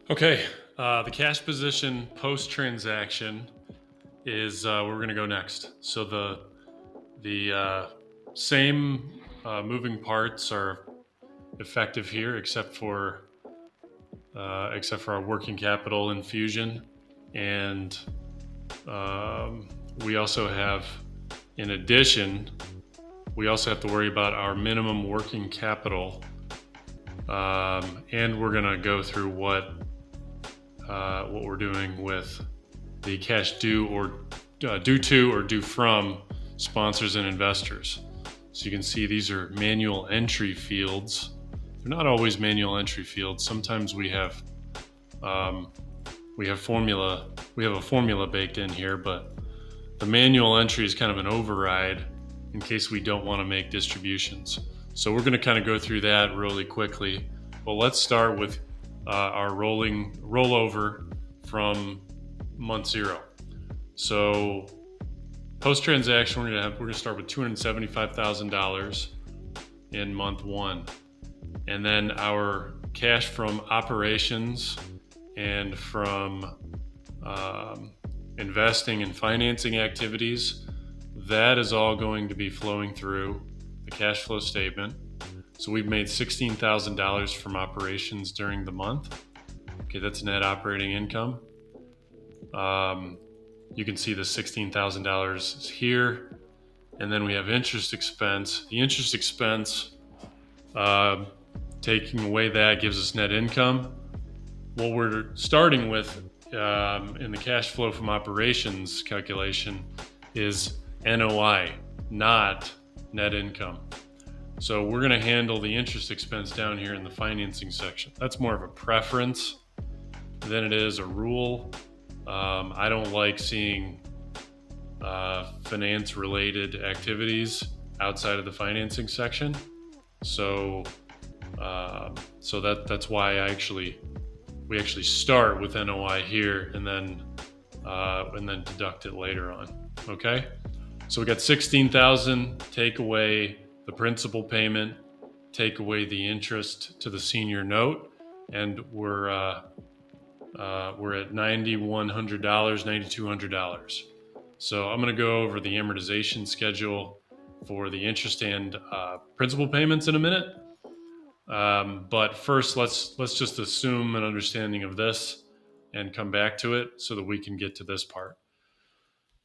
Okay, the cash position post-transaction is where we're going to go next. So the same moving parts are effective here, except for our working capital infusion, and we also have, in addition, we also have to worry about our minimum working capital, and we're going to go through what we're doing with the cash due to or due from sponsors and investors. So you can see these are manual entry fields. They're not always manual entry fields. Sometimes we have a formula baked in here, but the manual entry is kind of an override in case we don't want to make distributions. So we're going to kind of go through that really quickly. Well, let's start with our rollover from month zero. So post-transaction, we're going to start with $275,000 in month one, and then our cash from operations and from investing and financing activities, that is all going to be flowing through the cash flow statement. So we've made $16,000 from operations during the month. Okay, that's net operating income. You can see the $16,000 is here. And then we have interest expense. The interest expense, taking away that, gives us net income. What we're starting with in the cash flow from operations calculation is NOI, not net income. So we're going to handle the interest expense down here in the financing section. That's more of a preference than it is a rule. I don't like seeing finance-related activities outside of the financing section. So that's why we actually start with NOI here and then deduct it later on. Okay, so we got 16,000. Take away the principal payment, take away the interest to the senior note, and we're at $9,100, $9,200. So I'm going to go over the amortization schedule for the interest and principal payments in a minute. But first, let's just assume an understanding of this and come back to it so that we can get to this part.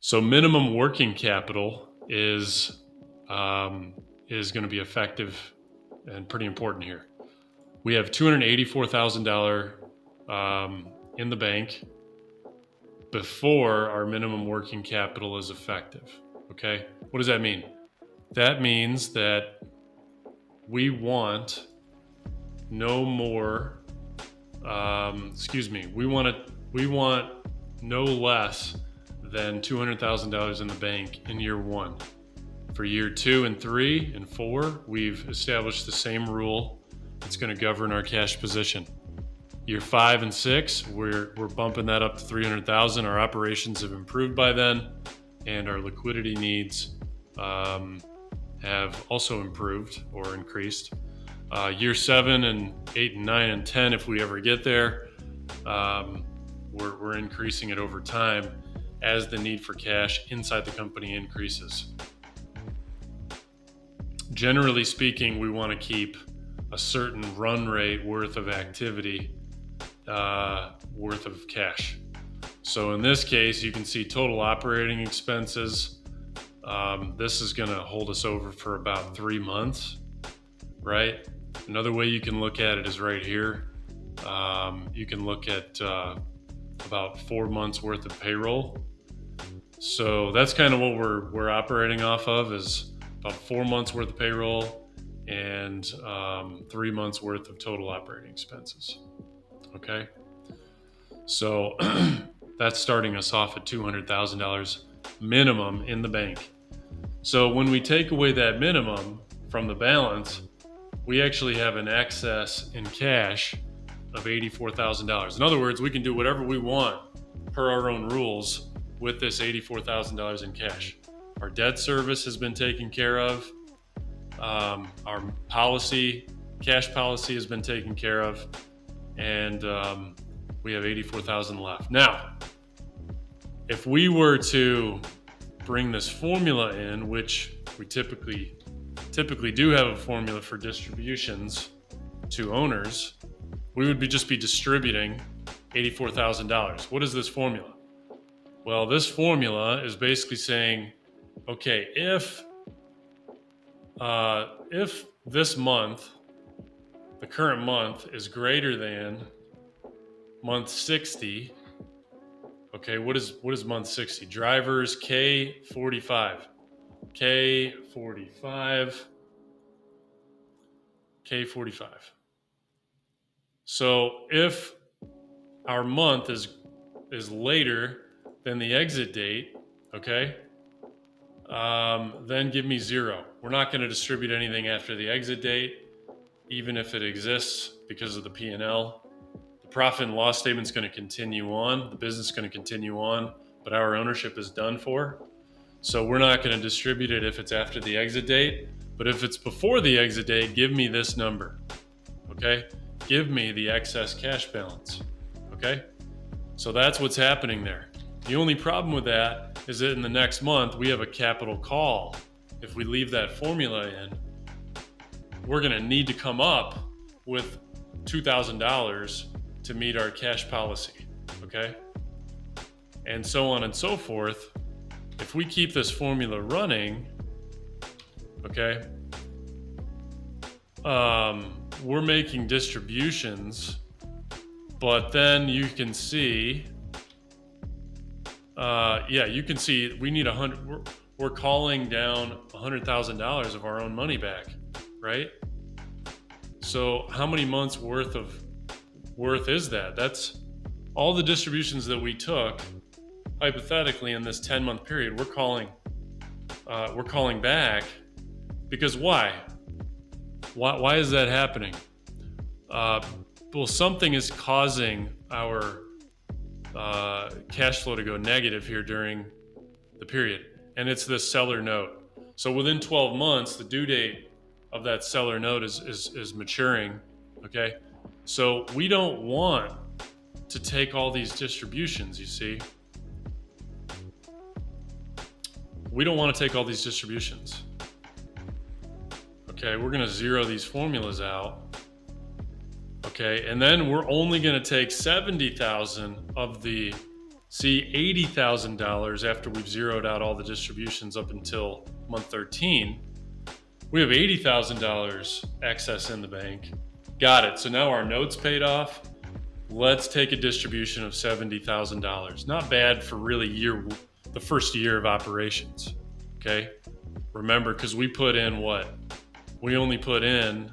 So minimum working capital is going to be effective and pretty important here. We have $284,000 in the bank before our minimum working capital is effective. Okay, what does that mean? That means that we want no more. We want no less than $200,000 in the bank in year one. For year 2 and 3 and 4, we've established the same rule that's going to govern our cash position. Year 5 and 6, we're bumping that up to $300,000. Our operations have improved by then, and our liquidity needs have also improved or increased. Year 7 and 8 and 9 and 10, if we ever get there, we're increasing it over time as the need for cash inside the company increases. Generally speaking, we want to keep a certain run rate worth of activity, worth of cash. So in this case, you can see total operating expenses. This is going to hold us over for about 3 months, right? Another way you can look at it is right here. You can look at about 4 months worth of payroll. So that's kind of what we're operating off of, is about 4 months worth of payroll and 3 months worth of total operating expenses. Okay, so that's starting us off at $200,000 minimum in the bank. So when we take away that minimum from the balance, we actually have an excess in cash of $84,000. In other words, we can do whatever we want per our own rules with this $84,000 in cash. Our debt service has been taken care of. Our cash policy has been taken care of. And We have 84,000 left. Now, if we were to bring this formula in, which we typically do have a formula for distributions to owners, we would just be distributing $84,000. What is this formula? Well, this formula is basically saying, okay, if this month, the current month, is greater than month 60, okay, what is month 60? Drivers K45. So if our month is later than the exit date, okay, then give me 0. We're not going to distribute anything after the exit date, even if it exists because of the P&L. The profit and loss statement is going to continue on. The business is going to continue on, but our ownership is done for. So we're not going to distribute it if it's after the exit date. But if it's before the exit date, give me this number, okay? Give me the excess cash balance, okay? So that's what's happening there. The only problem with that is that in the next month, we have a capital call. If we leave that formula in, we're going to need to come up with $2,000 to meet our cash policy, okay? And so on and so forth. If we keep this formula running, okay, we're making distributions, but then you can see, you can see we need we're calling down $100,000 of our own money back, right? So how many months worth is that? That's all the distributions that we took hypothetically in this 10-month period. We're calling back, because why is that happening? Well, something is causing our cash flow to go negative here during the period, and it's the seller note. So within 12 months, the due date of that seller note is maturing, okay? So we don't want to take all these distributions, you see. We don't want to take all these distributions. Okay, we're going to zero these formulas out. Okay, and then we're only going to take $70,000 of the $80,000 after we've zeroed out all the distributions up until month 13. We have $80,000 excess in the bank. Got it. So now our note's paid off. Let's take a distribution of $70,000. Not bad for really the first year of operations. Okay, remember, because we put in what? We only put in,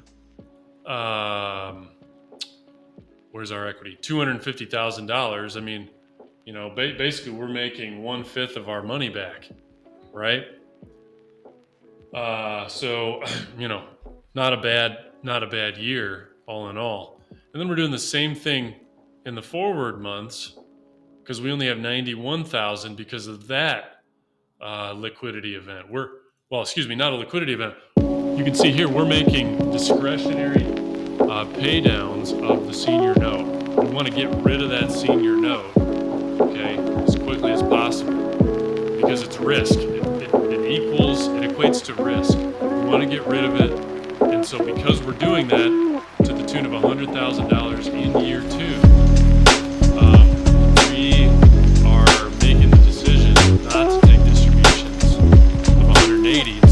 where's our equity? $250,000. I mean, you know, basically we're making 1/5 of our money back, right? So, you know, not a bad year all in all. And then we're doing the same thing in the forward months, because we only have 91,000 because of that liquidity event. Not a liquidity event. You can see here we're making discretionary pay downs of the senior note. We want to get rid of that senior note, okay, as quickly as possible, because it's risk. It equates to risk. We want to get rid of it, and so because we're doing that to the tune of $100,000 in year 2, we are making the decision not to take distributions of 180.